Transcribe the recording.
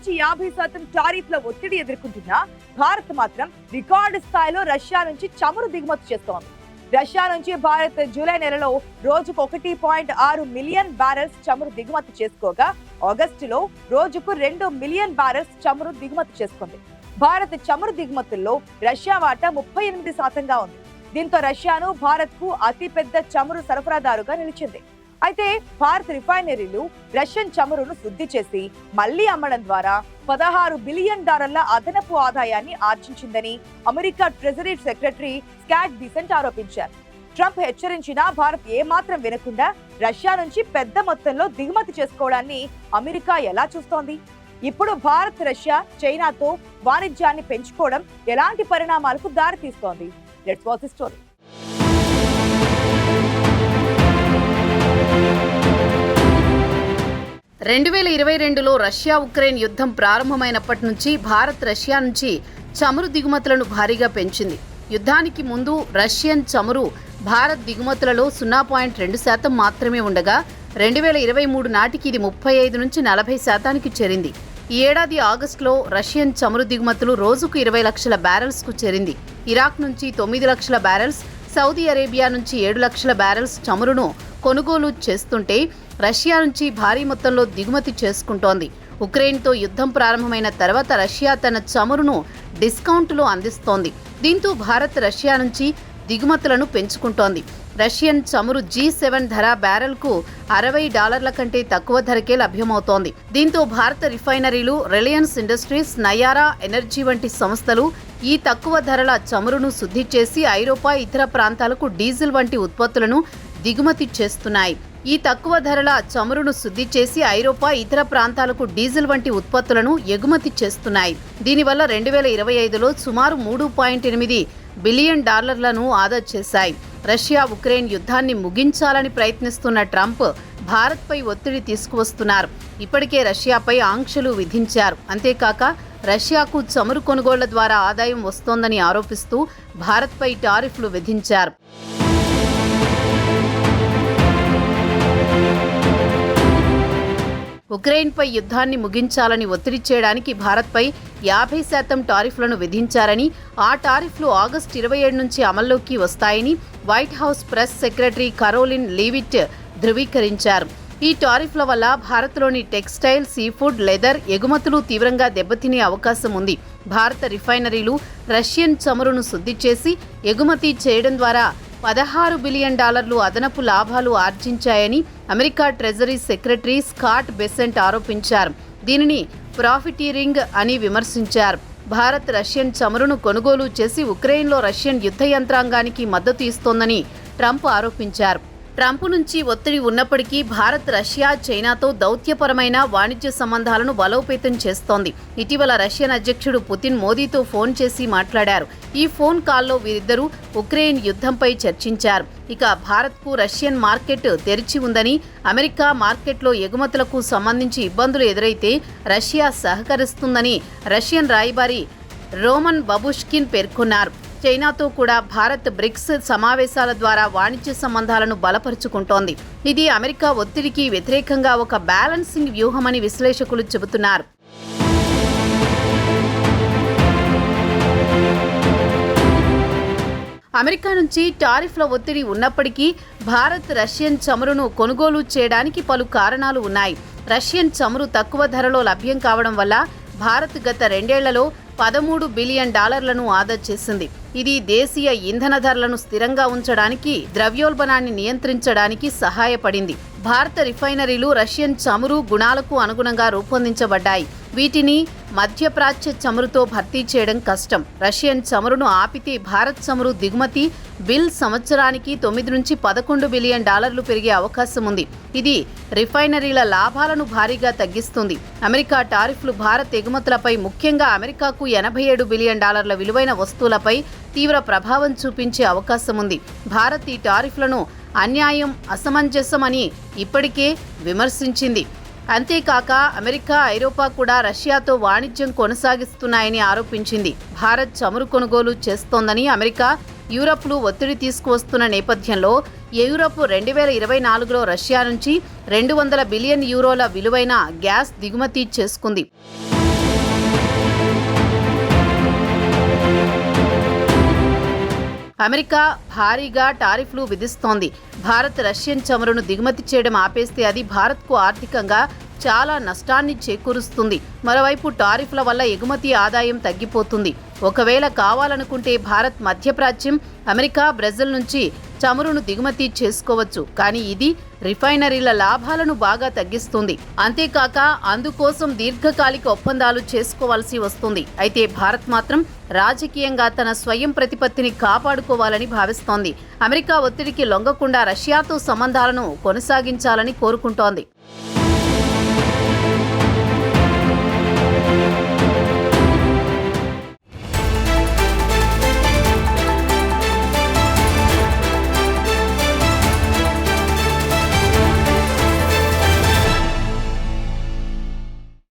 నుంచి 50% టారిఫ్ల ఒత్తిడి ఎదుర్కొంటున్న భారత్ మాత్రం రికార్డు స్థాయిలో రష్యా నుంచి చమురు దిగుమతి చేస్తోంది. రష్యా నుంచి భారత్ జూలై నెలలో రోజుకు 1.6 మిలియన్ బ్యారెల్స్ చమురు దిగుమతి చేసుకోగా ఆగస్టులో రోజుకు 2 మిలియన్ బ్యారెల్స్ చమురు దిగుమతి చేసుకుంది. భారత్ చమురు దిగుమతుల్లో రష్యా వాటా 38%గా ఉంది. దీంతో రష్యాను భారత్ కు అతిపెద్ద చమురు సరఫరాదారుగా నిలిచింది. అయితే భారత్ రిఫైనరీలు రష్యన్ చమురును శుద్ధి చేసి మళ్లీ అమ్మడం ద్వారా $16 బిలియన్ అదనపు ఆదాయాన్ని ఆర్జించిందని America treasury secretary Scott Bessent ఆరోపించారు. ట్రంప్ హెచ్చరించినా భారత్ ఏమాత్రం వినకుండా రష్యా నుంచి పెద్ద మొత్తంలో దిగుమతి చేసుకోవడాన్ని అమెరికా ఎలా చూస్తోంది? ఇప్పుడు భారత్, రష్యా, చైనాతో వాణిజ్యాన్ని పెంచుకోవడం ఎలాంటి పరిణామాలకు దారితీస్తోంది? Let's watch the story. 2022లో రష్యా ఉక్రెయిన్ యుద్ధం ప్రారంభమైనప్పటి నుంచి భారత్ రష్యా నుంచి చమురు దిగుమతులను భారీగా పెంచింది. యుద్ధానికి ముందు రష్యన్ చమురు భారత్ దిగుమతులలో 0.2% మాత్రమే ఉండగా 2023 నాటికి ఇది 35 నుంచి 40%కి చేరింది. ఈ ఏడాది ఆగస్టులో రష్యన్ చమురు దిగుమతులు రోజుకు 20 లక్షల బ్యారెల్స్కు చేరింది. ఇరాక్ నుంచి 9 లక్షల బ్యారెల్స్, సౌదీ అరేబియా నుంచి 7 లక్షల బ్యారెల్స్ చమురును కొనుగోలు చేస్తుంటే రష్యా నుంచి భారీ మొత్తంలో దిగుమతి చేసుకుంటోంది. ఉక్రెయిన్తో యుద్ధం ప్రారంభమైన తర్వాత రష్యా తన చమురును డిస్కౌంట్లో అందిస్తోంది. దీంతో భారత్ రష్యా నుంచి దిగుమతులను పెంచుకుంటోంది. రష్యన్ చమురు G7 ధర బ్యారెల్కు $60 కంటే తక్కువ ధరకే లభ్యమవుతోంది. దీంతో భారత రిఫైనరీలు, రిలయన్స్ ఇండస్ట్రీస్, నయారా ఎనర్జీ వంటి సంస్థలు ఈ తక్కువ ధరల చమురును శుద్ధి చేసి ఐరోపా, ఇతర ప్రాంతాలకు డీజిల్ వంటి ఉత్పత్తులను దిగుమతి చేస్తున్నాయి. ఈ తక్కువ ధరల చమురును శుద్ధి చేసి ఐరోపా, ఇతర ప్రాంతాలకు డీజిల్ వంటి ఉత్పత్తులను ఎగుమతి చేస్తున్నాయి. దీనివల్ల 2025లో సుమారు $3.8 బిలియన్ ఆదా చేశాయి. రష్యా ఉక్రెయిన్ యుద్ధాన్ని ముగించాలని ప్రయత్నిస్తున్న ట్రంప్ భారత్పై ఒత్తిడి తీసుకువస్తున్నారు. ఇప్పటికే రష్యాపై ఆంక్షలు విధించారు. అంతేకాక రష్యాకు చమురు కొనుగోళ్ల ద్వారా ఆదాయం వస్తోందని ఆరోపిస్తూ భారత్పై టారిఫ్లు విధించారు. ఉక్రెయిన్పై యుద్ధాన్ని ముగించాలని ఒత్తిడి చేయడానికి భారత్పై 50% టారిఫ్లను విధించారని, ఆ టారిఫ్లు ఆగస్టు 27 నుంచి అమల్లోకి వస్తాయని white house press secretary Karoline Leavitt ధృవీకరించారు. ఈ టారిఫ్ల వల్ల భారత్లోని టెక్స్టైల్, సీఫుడ్, లెదర్ ఎగుమతులు తీవ్రంగా దెబ్బతినే అవకాశం ఉంది. భారత రిఫైనరీలు రష్యన్ చమురును శుద్ధి చేసి ఎగుమతి చేయడం ద్వారా $16 బిలియన్ అదనపు లాభాలు ఆర్జించాయని America treasury secretary Scott Bessent ఆరోపించారు. దీనిని ప్రాఫిటీరింగ్ అని విమర్శించారు. భారత్ రష్యన్ చమురును కొనుగోలు చేసి ఉక్రెయిన్లో రష్యన్ యుద్ధ యంత్రాంగానికి మద్దతు ఇస్తోందని ట్రంప్ ఆరోపించారు. ట్రంప్ నుంచి ఒత్తిడి ఉన్నప్పటికీ భారత్ రష్యా, చైనాతో దౌత్యపరమైన వాణిజ్య సంబంధాలను బలోపేతం చేస్తోంది. ఇటీవల రష్యన్ అధ్యక్షుడు పుతిన్ మోదీతో ఫోన్ చేసి మాట్లాడారు. ఈ ఫోన్ కాల్లో వీరిద్దరూ ఉక్రెయిన్ యుద్ధంపై చర్చించారు. ఇక భారత్కు రష్యన్ మార్కెట్ తెరిచి ఉందని, అమెరికా మార్కెట్లో ఎగుమతులకు సంబంధించి ఇబ్బందులు ఎదురైతే రష్యా సహకరిస్తుందని రష్యన్ రాయబారి రోమన్ బబుష్కిన్ పేర్కొన్నారు. చైనాతో కూడా భారత్ బ్రిక్స్ సమావేశాల ద్వారా వాణిజ్య సంబంధాలను బలపరుచుకుంటోంది. ఇది అమెరికా ఒత్తిడికి వ్యతిరేకంగా ఒక బ్యాలెన్సింగ్ వ్యూహమని విశ్లేషకులు చెబుతున్నారు. అమెరికా నుంచి టారిఫ్ల ఒత్తిడి ఉన్నప్పటికీ భారత్ రష్యన్ చమురును కొనుగోలు చేయడానికి పలు కారణాలు ఉన్నాయి. రష్యన్ చమురు తక్కువ ధరలో లభ్యం కావడం వల్ల భారత్ గత 2 ఏళ్లలో $13 బిలియన్ ఆదా చేసింది. ఇది దేశీయ ఇంధన ధరలను స్థిరంగా ఉంచడానికి, ద్రవ్యోల్బణాన్ని నియంత్రించడానికి సహాయపడింది. భారత రిఫైనరీలు రష్యన్ చమురు గుణాలకు అనుగుణంగా రూపొందించబడ్డాయి. వీటిని మధ్యప్రాచ్య చమురుతో భర్తీ చేయడం కష్టం. రష్యన్ చమురును ఆపితే భారత్ చమురు దిగుమతి బిల్ సంవత్సరానికి $9 నుంచి $11 బిలియన్ పెరిగే అవకాశం ఉంది. ఇది రిఫైనరీల లాభాలను భారీగా తగ్గిస్తుంది. అమెరికా టారిఫ్లు భారత్ ఎగుమతులపై, ముఖ్యంగా అమెరికాకు $87 బిలియన్ విలువైన వస్తువులపై తీవ్ర ప్రభావం చూపించే అవకాశం ఉంది. భారత్ ఈ టారిఫ్లను అన్యాయం, అసమంజసం అని ఇప్పటికే విమర్శించింది. అంతేకాక అమెరికా, ఐరోపా కూడా రష్యాతో వాణిజ్యం కొనసాగిస్తున్నాయని ఆరోపించింది. భారత్ చమురు కొనుగోలు చేస్తోందని అమెరికా, యూరప్లు ఒత్తిడి తీసుకువస్తున్న నేపథ్యంలో యూరప్ 2024లో రష్యా నుంచి €200 బిలియన్ విలువైన గ్యాస్ దిగుమతి చేసుకుంది. అమెరికా భారీగా టారిఫ్లు విధిస్తోంది. భారత్ రష్యన్ చమురును దిగుమతి చేయడం ఆపేస్తే అది భారత్కు ఆర్థికంగా చాలా నష్టాన్ని చేకూరుస్తుంది. మరోవైపు టారిఫ్ల వల్ల ఎగుమతి ఆదాయం తగ్గిపోతుంది. ఒకవేళ కావాలనుకుంటే భారత్ మధ్యప్రాచ్యం, అమెరికా, బ్రెజిల్ నుంచి చమురును దిగుమతి చేసుకోవచ్చు. కానీ ఇది రిఫైనరీల లాభాలను బాగా తగ్గిస్తుంది. అంతేకాక అందుకోసం దీర్ఘకాలిక ఒప్పందాలు చేసుకోవాల్సి వస్తుంది. అయితే భారత్ మాత్రం రాజకీయంగా తన స్వయం ప్రతిపత్తిని కాపాడుకోవాలని భావిస్తోంది. అమెరికా ఒత్తిడికి లొంగకుండా రష్యాతో సంబంధాలను కొనసాగించాలని కోరుకుంటోంది.